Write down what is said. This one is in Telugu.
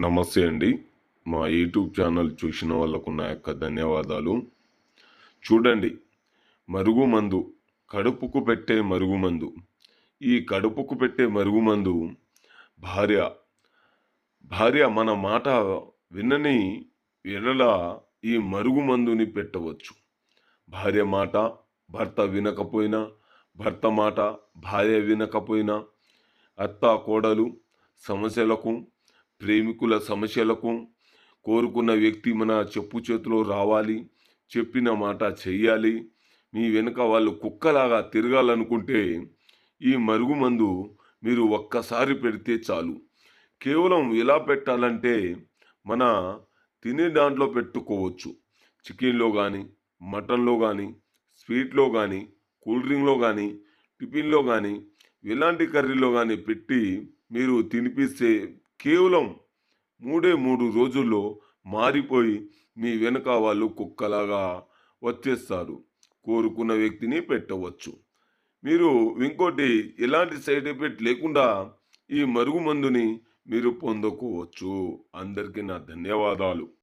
నమస్తే అండి. మా యూట్యూబ్ ఛానల్ చూసిన వాళ్ళకు నా యొక్క ధన్యవాదాలు. చూడండి, మరుగుమందు, కడుపుకు పెట్టే మరుగుమందు. ఈ కడుపుకు పెట్టే మరుగుమందు భార్య, భార్య మన మాట వినని ఎడల ఈ మరుగుమందుని పెట్టవచ్చు. భార్య మాట భర్త వినకపోయినా, భర్త మాట భార్య వినకపోయినా, అత్త కోడలు సమస్యలకు, ప్రేమికుల సమస్యలకు, కోరుకున్న వ్యక్తి మన చెప్పు చేతిలో రావాలి, చెప్పిన మాట చెయ్యాలి, మీ వెనుక వాళ్ళు కుక్కలాగా తిరగాలనుకుంటే ఈ మరుగుమందు మీరు ఒక్కసారి పెడితే చాలు. కేవలం ఎలా పెట్టాలంటే మన తినే దాంట్లో పెట్టుకోవచ్చు. చికెన్‌లో గానీ, మటన్‌లో గానీ, స్వీట్‌లో గానీ, కూల్ డ్రింక్‌లో గానీ, టిఫిన్‌లో గానీ, ఎలాంటి కర్రీలో గానీ పెట్టి మీరు తినిపిస్తే కేవలం 3 రోజుల్లో మారిపోయి మీ వెనక వాళ్ళు కుక్కలాగా వచ్చేస్తారు. కోరుకున్న వ్యక్తిని పెట్టవచ్చు. మీరు ఇంకోటి, ఎలాంటి సైడ్ ఎఫెక్ట్ లేకుండా ఈ మరుగుమందుని మీరు పొందుకోవచ్చు. అందరికీ నా ధన్యవాదాలు.